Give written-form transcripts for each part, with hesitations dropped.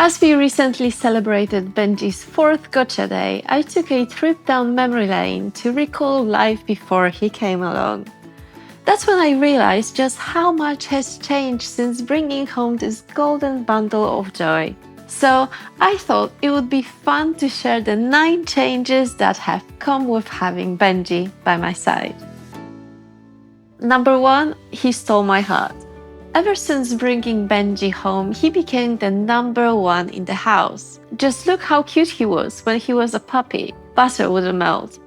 As we recently celebrated Benji's 4th Gotcha Day, I took a trip down memory lane to recall life before he came along. That's when I realized just how much has changed since bringing home this golden bundle of joy. So I thought it would be fun to share the 9 changes that have come with having Benji by my side. Number 1, he stole my heart. Ever since bringing Benji home, he became the number 1 in the house. Just look how cute he was when he was a puppy. Butter wouldn't melt.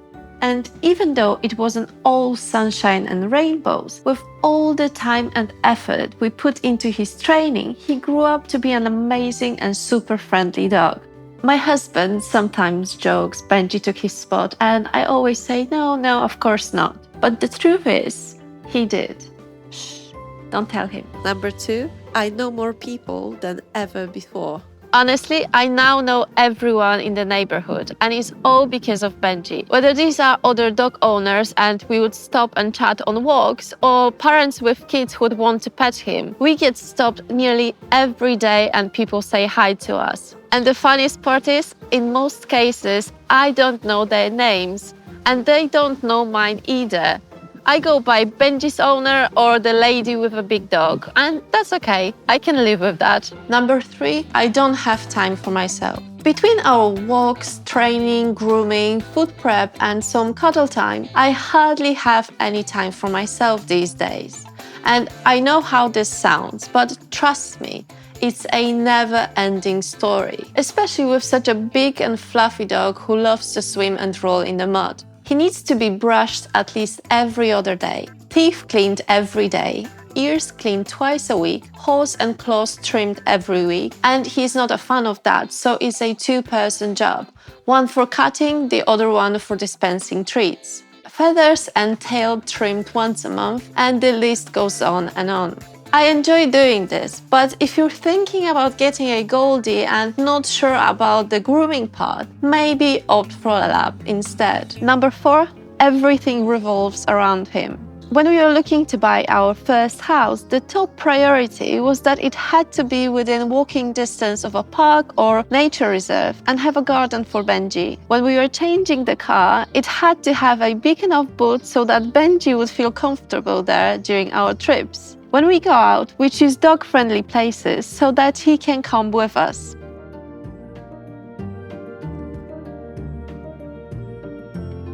And even though it wasn't all sunshine and rainbows, with all the time and effort we put into his training, he grew up to be an amazing and super friendly dog. My husband sometimes jokes Benji took his spot, and I always say, no, of course not. But the truth is, he did. Shh, don't tell him. Number 2, I know more people than ever before. Honestly, I now know everyone in the neighborhood, and it's all because of Benji. Whether these are other dog owners and we would stop and chat on walks, or parents with kids who would want to pet him, we get stopped nearly every day and people say hi to us. And the funniest part is, in most cases, I don't know their names, and they don't know mine either. I go by Benji's owner or the lady with a big dog, and that's okay. I can live with that. Number 3, I don't have time for myself. Between our walks, training, grooming, food prep, and some cuddle time, I hardly have any time for myself these days. And I know how this sounds, but trust me, it's a never-ending story, especially with such a big and fluffy dog who loves to swim and roll in the mud. He needs to be brushed at least every other day, teeth cleaned every day, ears cleaned twice a week, paws and claws trimmed every week, and he's not a fan of that, so it's a 2-person job. One for cutting, the other one for dispensing treats. Feathers and tail trimmed once a month, and the list goes on and on. I enjoy doing this, but if you're thinking about getting a Goldie and not sure about the grooming part, maybe opt for a lap instead. Number 4, everything revolves around him. When we were looking to buy our first house, the top priority was that it had to be within walking distance of a park or nature reserve and have a garden for Benji. When we were changing the car, it had to have a big enough boot so that Benji would feel comfortable there during our trips. When we go out, we choose dog-friendly places so that he can come with us.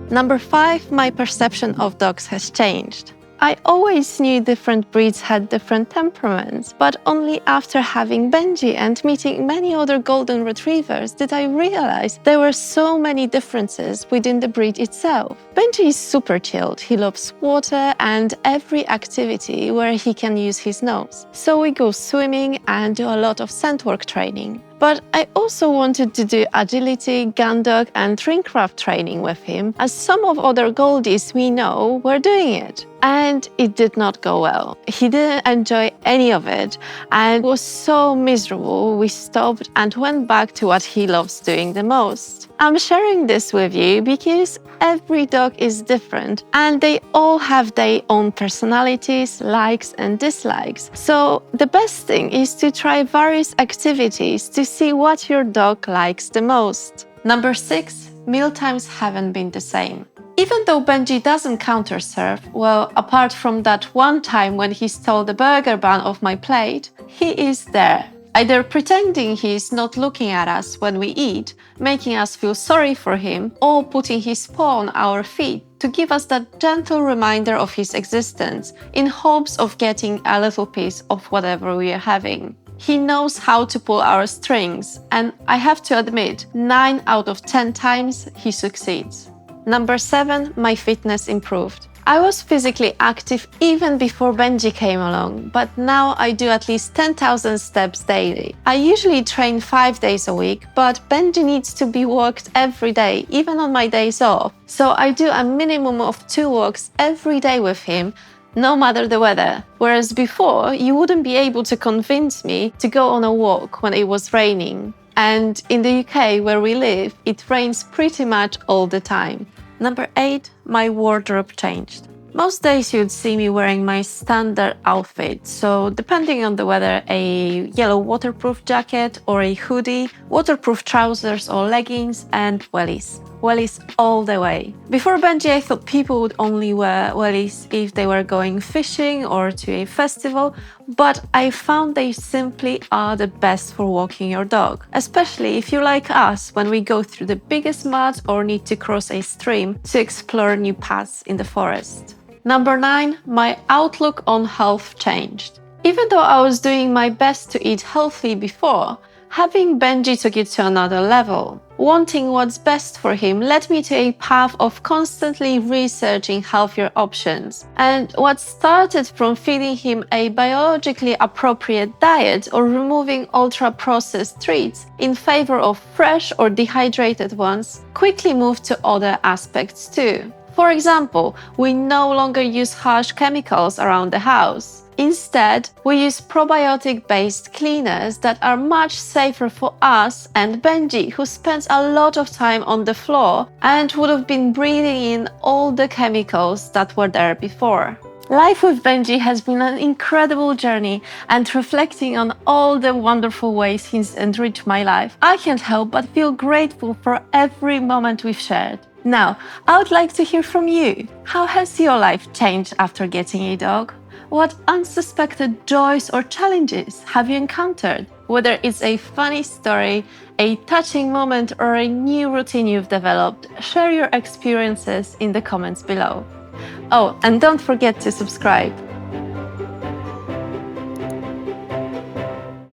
Number 5, my perception of dogs has changed. I always knew different breeds had different temperaments, but only after having Benji and meeting many other golden retrievers did I realize there were so many differences within the breed itself. Benji is super chilled. He loves water and every activity where he can use his nose. So we go swimming and do a lot of scent work training. But I also wanted to do agility, gun dog, and ringcraft training with him, as some of other Goldies we know were doing it. And it did not go well. He didn't enjoy any of it and was so miserable we stopped and went back to what he loves doing the most. I'm sharing this with you because every dog is different and they all have their own personalities, likes and dislikes. So the best thing is to try various activities to see what your dog likes the most. Number 6, mealtimes haven't been the same. Even though Benji doesn't counter-serve, well, apart from that one time when he stole the burger bun off my plate, he is there. Either pretending he is not looking at us when we eat, making us feel sorry for him, or putting his paw on our feet to give us that gentle reminder of his existence in hopes of getting a little piece of whatever we are having. He knows how to pull our strings, and I have to admit, 9 out of 10 times he succeeds. Number 7, my fitness improved. I was physically active even before Benji came along, but now I do at least 10,000 steps daily. I usually train 5 days a week, but Benji needs to be walked every day, even on my days off. So I do a minimum of 2 walks every day with him, no matter the weather. Whereas before, you wouldn't be able to convince me to go on a walk when it was raining. And in the UK, where we live, it rains pretty much all the time. Number 8, my wardrobe changed. Most days you'd see me wearing my standard outfit, so depending on the weather, a yellow waterproof jacket or a hoodie, waterproof trousers or leggings, and wellies. Wellies all the way. Before Benji, I thought people would only wear wellies if they were going fishing or to a festival, but I found they simply are the best for walking your dog, especially if you like us when we go through the biggest mud or need to cross a stream to explore new paths in the forest. Number 9, my outlook on health changed. Even though I was doing my best to eat healthy before, having Benji took it to another level. Wanting what's best for him led me to a path of constantly researching healthier options. And what started from feeding him a biologically appropriate diet or removing ultra-processed treats in favor of fresh or dehydrated ones quickly moved to other aspects too. For example, we no longer use harsh chemicals around the house. Instead, we use probiotic-based cleaners that are much safer for us and Benji, who spends a lot of time on the floor and would have been breathing in all the chemicals that were there before. Life with Benji has been an incredible journey, and reflecting on all the wonderful ways he's enriched my life, I can't help but feel grateful for every moment we've shared. Now, I would like to hear from you. How has your life changed after getting a dog? What unsuspected joys or challenges have you encountered? Whether it's a funny story, a touching moment, or a new routine you've developed, share your experiences in the comments below. Oh, and don't forget to subscribe.